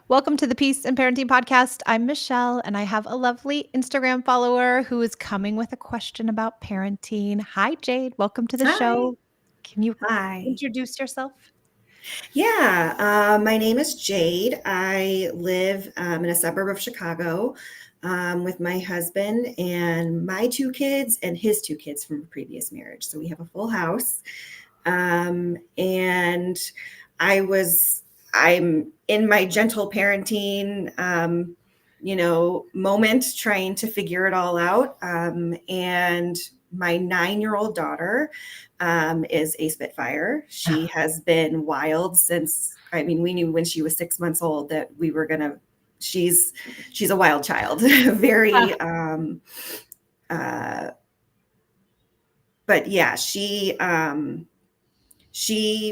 Welcome to the Peace and Parenting Podcast. I'm Michelle, and I have a lovely Instagram follower who is coming with a question about parenting. Hi, Jade. Welcome to the Hi. show. Can you Hi. introduce yourself? Yeah, my name is Jade. I live in a suburb of Chicago with my husband and my two kids and his two kids from a previous marriage. So we have a full house. And I'm in my gentle parenting, moment trying to figure it all out. And my 9-year-old daughter is a Spitfire. She has been wild since, we knew when she was 6 months old that we were she's a wild child, very, but yeah, she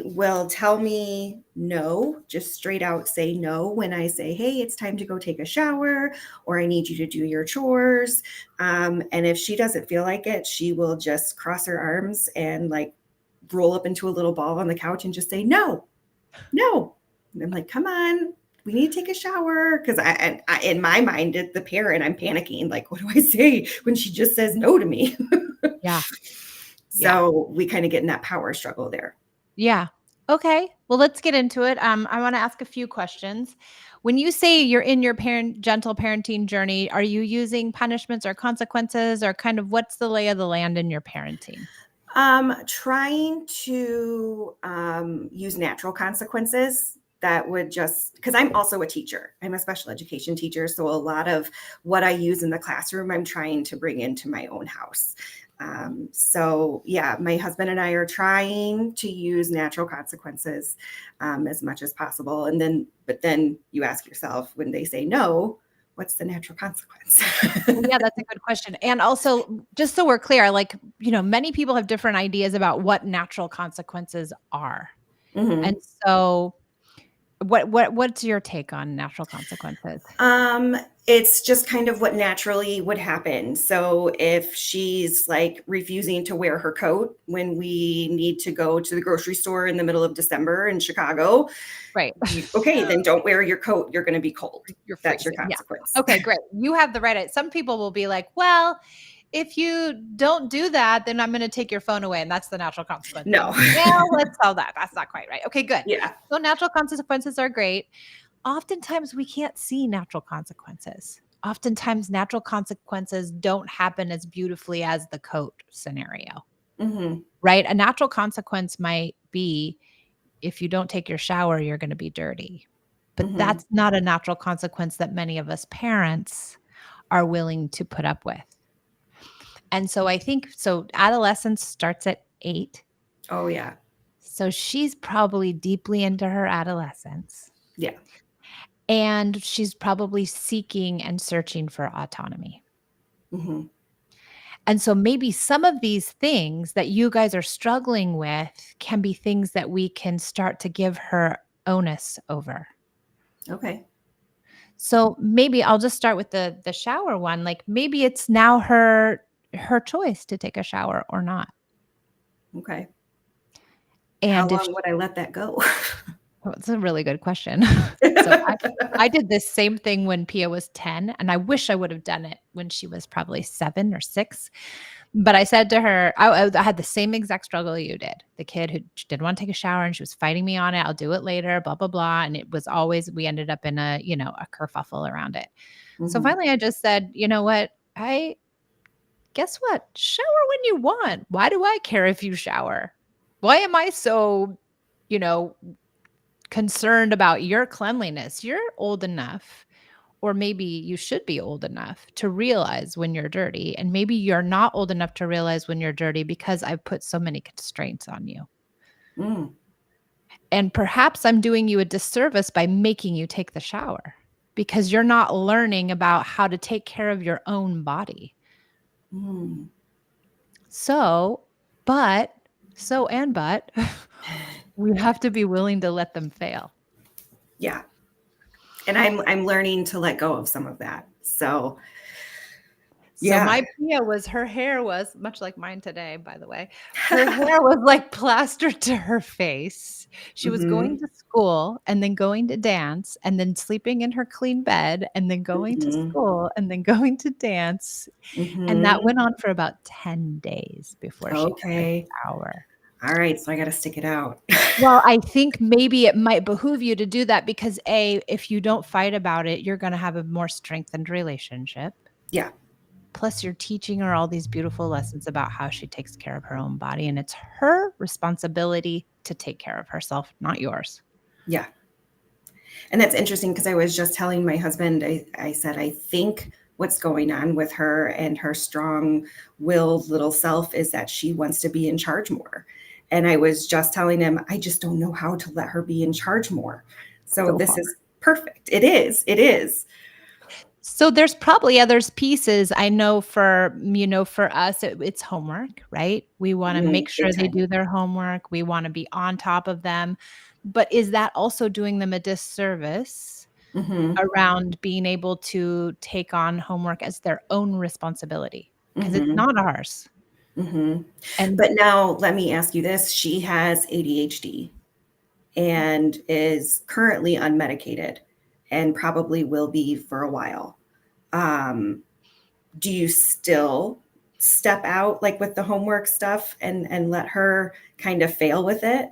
will tell me no, just straight out say no when I say, hey, it's time to go take a shower or I need you to do your chores. And if she doesn't feel like it, she will just cross her arms and like roll up into a little ball on the couch and just say, no, no. And I'm like, come on, we need to take a shower. Because in my mind, the parent, I'm panicking. Like, what do I say when she just says no to me? Yeah. So we kind of get in that power struggle there. Yeah. Okay. Well, let's get into it. I want to ask a few questions. When you say you're in your gentle parenting journey, are you using punishments or consequences, or kind of what's the lay of the land in your parenting? Trying to use natural consequences that would just, because I'm also a teacher. I'm a special education teacher. So a lot of what I use in the classroom, I'm trying to bring into my own house. So yeah, my husband and I are trying to use natural consequences as much as possible. But then you ask yourself when they say no, what's the natural consequence? Well, yeah, that's a good question. And also, just so we're clear, like, many people have different ideas about what natural consequences are. Mhm. And so what's your take on natural consequences? It's just kind of what naturally would happen. So if she's like refusing to wear her coat when we need to go to the grocery store in the middle of December in Chicago, Right. okay, then don't wear your coat. You're going to be cold. You're That's your freezing. Yeah. consequence. Okay, great. You have the right. Some people will be like, well, if you don't do that, then I'm going to take your phone away. And that's the natural consequence. No. Well, let's tell that. That's not quite right. Okay, good. Yeah. So natural consequences are great. Oftentimes we can't see natural consequences. Oftentimes natural consequences don't happen as beautifully as the coat scenario, Hmm. right? A natural consequence might be if you don't take your shower, you're going to be dirty. But Hmm. that's not a natural consequence that many of us parents are willing to put up with. And so I think adolescence starts at 8. Oh, yeah. So she's probably deeply into her adolescence. Yeah. And she's probably seeking and searching for autonomy. Hmm. And so maybe some of these things that you guys are struggling with can be things that we can start to give her onus over. Okay. So maybe I'll just start with the shower one. Like maybe it's now her choice to take a shower or not. Okay. How And if long would I let that go? Oh, it's a really good question. So I did this same thing when Pia was 10, and I wish I would have done it when she was probably 7 or 6. But I said to her, I had the same exact struggle you did. The kid who didn't want to take a shower and she was fighting me on it. I'll do it later, blah, blah, blah. And it was always, we ended up in a kerfuffle around it. So Hmm. finally I just said, you know what? Guess what? Shower when you want. Why do I care if you shower? Why am I so, you know, concerned about your cleanliness? You're old enough, or maybe you should be old enough to realize when you're dirty. And maybe you're not old enough to realize when you're dirty because I've put so many constraints on you. Mm. And perhaps I'm doing you a disservice by making you take the shower because you're not learning about how to take care of your own body. Mm. So, but, we have to be willing to let them fail. Yeah. And I'm learning to let go of some of that. So So Yeah. my Pia was her hair was much like mine today, by the way. Her hair was like plastered to her face. She was going Mhm. to school and then going to dance and then sleeping in her clean bed and then going to Mhm. school and then going to dance, and that Mhm. went on for about 10 days before she got a Okay. shower. Alright, so I gotta stick it out. Well, I think maybe it might behoove you to do that because A, if you don't fight about it, you're gonna have a more strengthened relationship. Yeah. Plus, you're teaching her all these beautiful lessons about how she takes care of her own body, and it's her responsibility to take care of herself, not yours. Yeah. And that's interesting because I was just telling my husband, I said, I think what's going on with her and her strong willed little self is that she wants to be in charge more. And I was just telling him, I just don't know how to let her be in charge more. So So this hard. is perfect. It is. It is. So there's probably others pieces. I know for us, it's homework, right? We wanna make Big sure they time. do their homework. We wanna be on top of them. But is that also doing them a disservice Hmm. around being able to take on homework as their own responsibility? Because it's Hmm. not ours. Hmm. And But now let me ask you this. She has ADHD and is currently unmedicated and probably will be for a while. Um, do you still step out like with the homework stuff and let her kind of fail with it,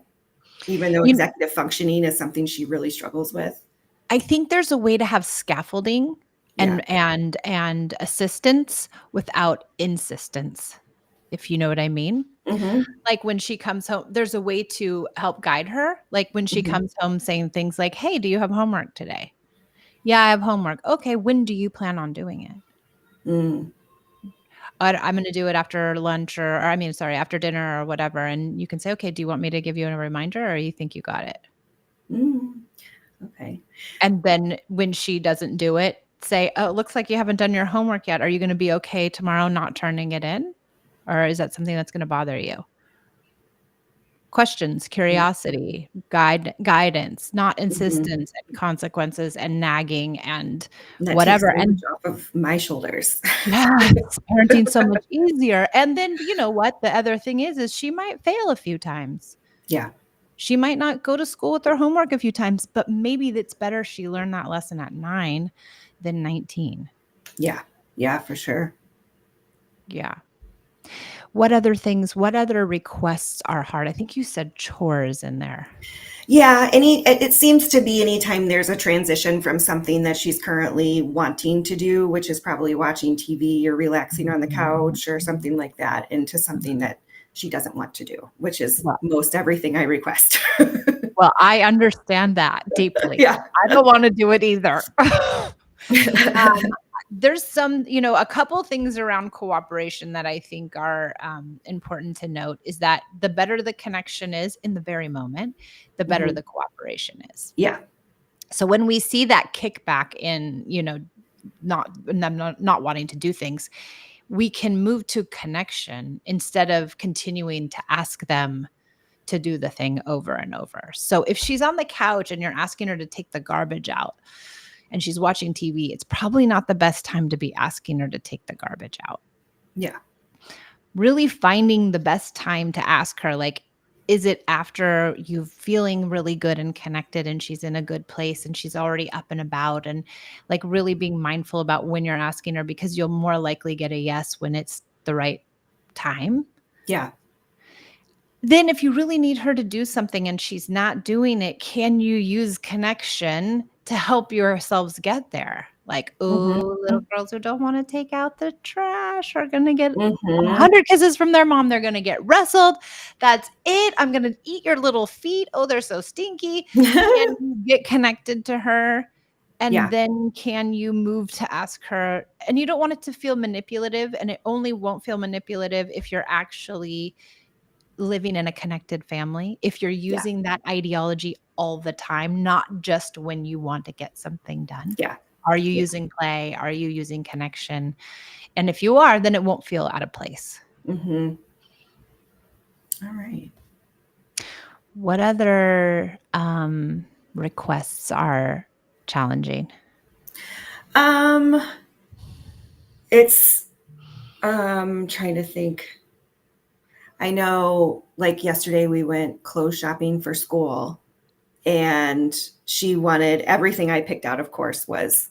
even though you executive functioning is something she really struggles with? I think there's a way to have scaffolding Yeah. and assistance without insistence, if you know what I mean. Hmm. Like, when she comes home, there's a way to help guide her, like, when she Hmm. comes home saying things like, "Hey, do you have homework today?" "Yeah, I have homework." "Okay, when do you plan on doing it?" Mm. I'm gonna do it after lunch or I mean, sorry, after dinner or whatever," and you can say, "Okay, do you want me to give you a reminder or you think you got it?" Mm. Okay. And then when she doesn't do it, say, "Oh, it looks like you haven't done your homework yet. Are you gonna be okay tomorrow not turning it in? Or is that something that's gonna bother you?" Questions, Yeah. curiosity, guidance, not Hmm. insistence and consequences and nagging and That takes whatever, so much and off of my shoulders. yes, parenting's so much easier, and then you know what? The other thing is she might fail a few times. Yeah. She might not go to school with her homework a few times, but maybe it's better she learned that lesson at 9 than 19. Yeah. Yeah, for sure. Yeah. What other requests are hard? I think you said chores in there. Yeah, it seems to be anytime there's a transition from something that she's currently wanting to do, which is probably watching TV or relaxing on the couch or something like that, into something that she doesn't want to do, which is Well most everything I request. well, I understand that deeply. Yeah. I don't wanna do it either. Um, there's a couple things around cooperation that I think are, important to note is that the better the connection is in the very moment, the better Mhm. the cooperation is. Yeah. So when we see that kickback in, not wanting to do things, we can move to connection instead of continuing to ask them to do the thing over and over. So if she's on the couch and you're asking her to take the garbage out and she's watching TV, it's probably not the best time to be asking her to take the garbage out. Yeah. Really finding the best time to ask her, like, is it after you feeling really good and connected and she's in a good place and she's already up and about, and like really being mindful about when you're asking her because you'll more likely get a yes when it's the right time. Yeah. Then if you really need her to do something and she's not doing it, can you use connection to help yourselves get there? Like, Mhm. "Oh, little girls who don't wanna take out the trash are gonna get Mhm. 100 kisses from their mom. They're gonna get wrestled. That's it. I'm gonna eat your little feet. Oh, they're so stinky." Can you get connected to her? And Yeah. then can you move to ask her and you don't want it to feel manipulative, and it only won't feel manipulative if you're actually living in a connected family, if you're Yeah. using that ideology all the time, not just when you want to get something done. Yeah. Are you Yeah. using play? Are you using connection? And if you are, then it won't feel out of place. Mhm. All right. What other, requests are challenging? Um, it's Trying to think. I know, like yesterday, we went clothes shopping for school, and she wanted everything I picked out, of course, was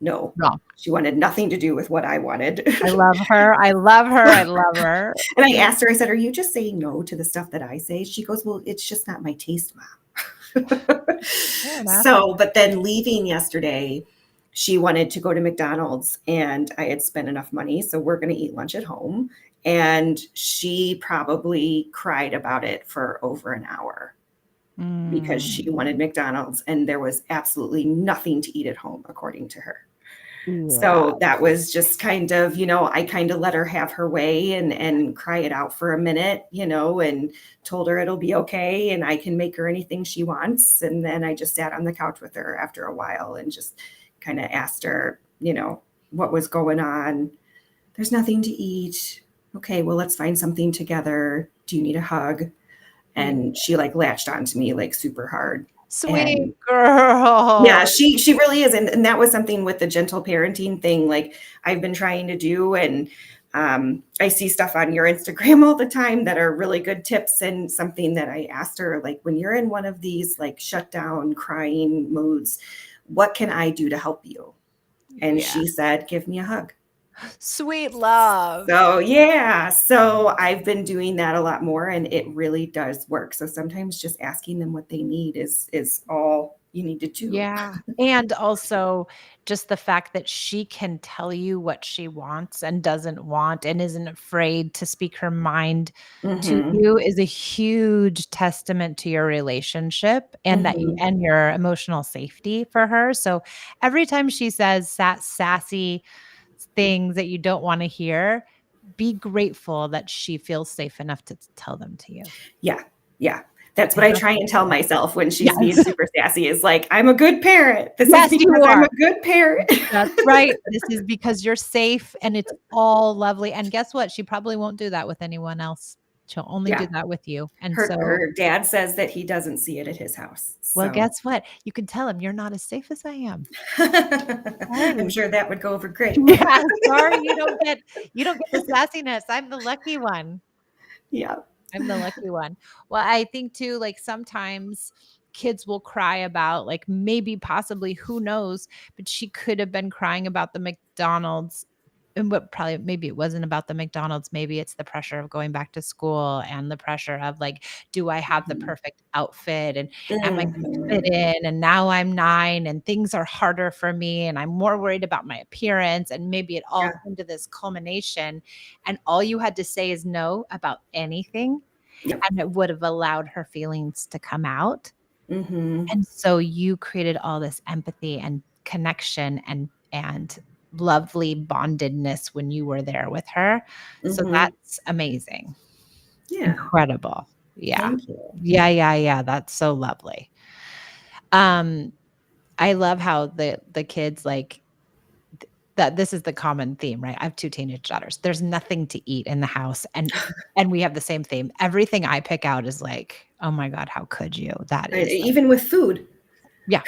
no. Wrong. She wanted nothing to do with what I wanted. I love her. I love her. I love her. And I Yeah, asked her, I said, "Are you just saying no to the stuff that I say?" She goes, "Well, it's just not my taste, Mom." fair enough. So, but then leaving yesterday, she wanted to go to McDonald's, and I had spent enough money. So we're going to eat lunch at home. And she probably cried about it for over an hour because she Mm, wanted McDonald's and there was absolutely nothing to eat at home, according to her. yeah. So that was just kind of, I kind of let her have her way and cry it out for a minute, and told her it'll be okay and I can make her anything she wants. And then I just sat on the couch with her after a while and just kind of asked her, what was going on. There's nothing to eat. Okay, well, let's find something together. Do you need a hug? Yeah. And she like latched onto me like super hard. Sweet And yeah, girl. she really is, and that was something with the gentle parenting thing, like, I've been trying to do, and, I see stuff on your Instagram all the time that are really good tips, and something that I asked her, like, "When you're in one of these, like, shutdown, crying moods, what can I do to help you?" And Yeah. she said, "Give me a hug." Sweet love. So, yeah, so I've been doing that a lot more, and it really does work. So sometimes just asking them what they need is all you need to do. Yeah, and also just the fact that she can tell you what she wants and doesn't want and isn't afraid to speak her mind to Mhm. you is a huge testament to your relationship and that Mhm. and your emotional safety for her. So every time she says sassy things that you don't wanna hear, be grateful that she feels safe enough to tell them to you. Yeah, yeah. That's what It I has try to and tell feel myself when she's being yes. super sassy is like, "I'm a good parent. This is Yes, you because I'm are. a good parent." That's right. This is because you're safe and it's all lovely, and guess what? She probably won't do that with anyone else. She'll only do Yeah. that with you, and so Her dad says that he doesn't see it at his house, well, so guess what? You can tell him, "You're not as safe as I am. I'm Sorry." sure that would go over great. Yeah, sorry, you don't get the sassiness. I'm the lucky one. Yeah. I'm the lucky one. Well, I think too, like sometimes kids will cry about, like, maybe possibly, who knows, but she could have been crying about the McDonald's and what probably maybe it wasn't about the McDonald's, maybe it's the pressure of going back to school and the pressure of like, do I have the Mhm. perfect outfit and am I gonna fit Mhm. in? And now I'm 9 and things are harder for me and I'm more worried about my appearance. And maybe it all Yeah. came to this culmination. And all you had to say is no about anything Yep. and it would have allowed her feelings to come out. Mhm. And so you created all this empathy and connection and lovely bondedness when you were there with her. So Mhm. that's amazing. Yeah. Incredible. Yeah. Thank you. Yeah, yeah, yeah, that's so lovely. Um, I love how the kids, like, that this is the common theme, right? I have 2 teenage daughters. There's nothing to eat in the house, and we have the same theme. Everything I pick out is like, "Oh my god, how could you?" That is like Even with food, yeah,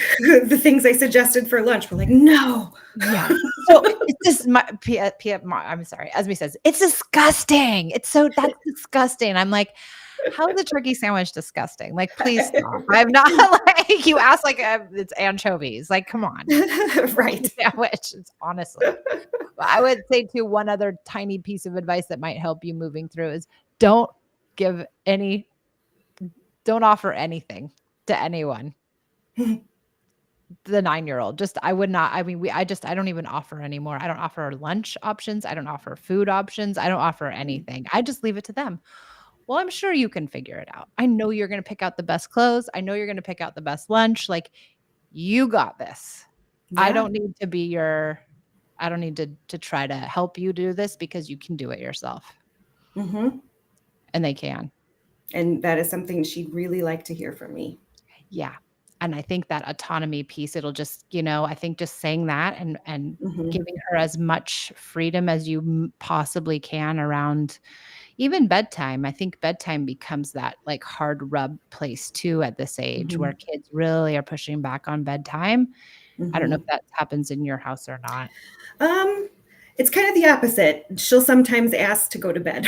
the things I suggested for lunch were like, "No." yeah. So, it's just my Pia I'm sorry, Esme says, "It's disgusting. It's so that's disgusting." I'm like, "How is a turkey sandwich disgusting? Like, please stop." I'm not like you ask like, it's anchovies. Like, come on. Turkey Right. sandwich. It's honestly well, I would say too, one other tiny piece of advice that might help you moving through is don't give any don't offer anything to anyone. The 9-year-old, just I would not I mean, I don't even offer anymore. I don't offer lunch options, I don't offer food options, I don't offer anything. I just leave it to them. Well, I'm sure you can figure it out. I know you're gonna pick out the best clothes. I know you're gonna pick out the best lunch. Like, you got this. I Yeah. don't need to be your I don't need to try to help you do this because you can do it yourself, Mhm. and they can. And that is something she'd really like to hear from me. Yeah, and I think that autonomy piece, it'll just I think just saying that and Mhm. giving her as much freedom as you possibly can around even bedtime. I think bedtime becomes that, like, hard rub place too at this age where Mhm. kids really are pushing back on bedtime. I don't know if Mhm. that happens in your house or not. Um, It's kind of the opposite. She'll sometimes ask to go to bed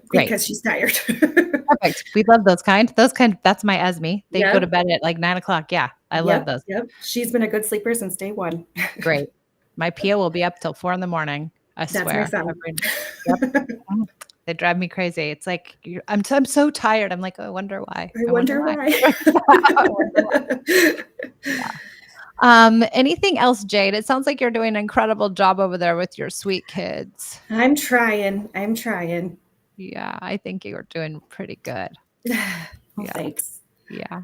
Great. because she's tired. Perfect. We love those kind. Those kind that's my Esme. They go to Yep, bed at like 9 o'clock. Yeah, I love yep, those. yep. She's been a good sleeper since day one. Great. My Pia will be up till 4 in the morning, I That's my swear. son. Every Yep. Mhm. They drive me crazy. It's like, I'm so tired. I'm like, "Oh, I wonder why. I I wonder wonder why." why. I wonder why. Yeah. Anything else, Jade? It sounds like you're doing an incredible job over there with your sweet kids. I'm trying. I'm trying. Yeah, I think you're doing pretty good. Well, Yeah, thanks. yeah.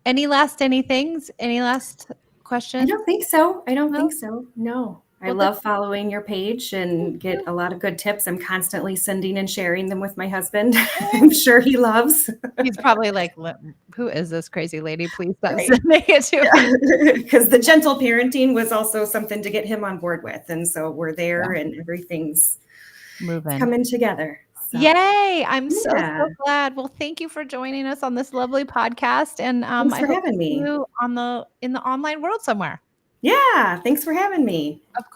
Any last anythings? Any last I don't questions? think so. I don't No? think so. No. I Well, this love following your page thank and get you. a lot of good tips. I'm constantly sending and sharing them with my husband. I'm Yay. sure he loves. He's probably like, Who is this crazy lady? Please stop Right. sending it to me." Yeah. Because the gentle parenting was also something to get him on board with. And so we're Yeah, there and everything's moving. coming together. So, Yay! I'm so, yeah. so glad. Well, thank you for joining us on this lovely podcast, and, Thanks I for hope to having see me. you on the in the online world somewhere. Yeah. Thanks for having me. Of course.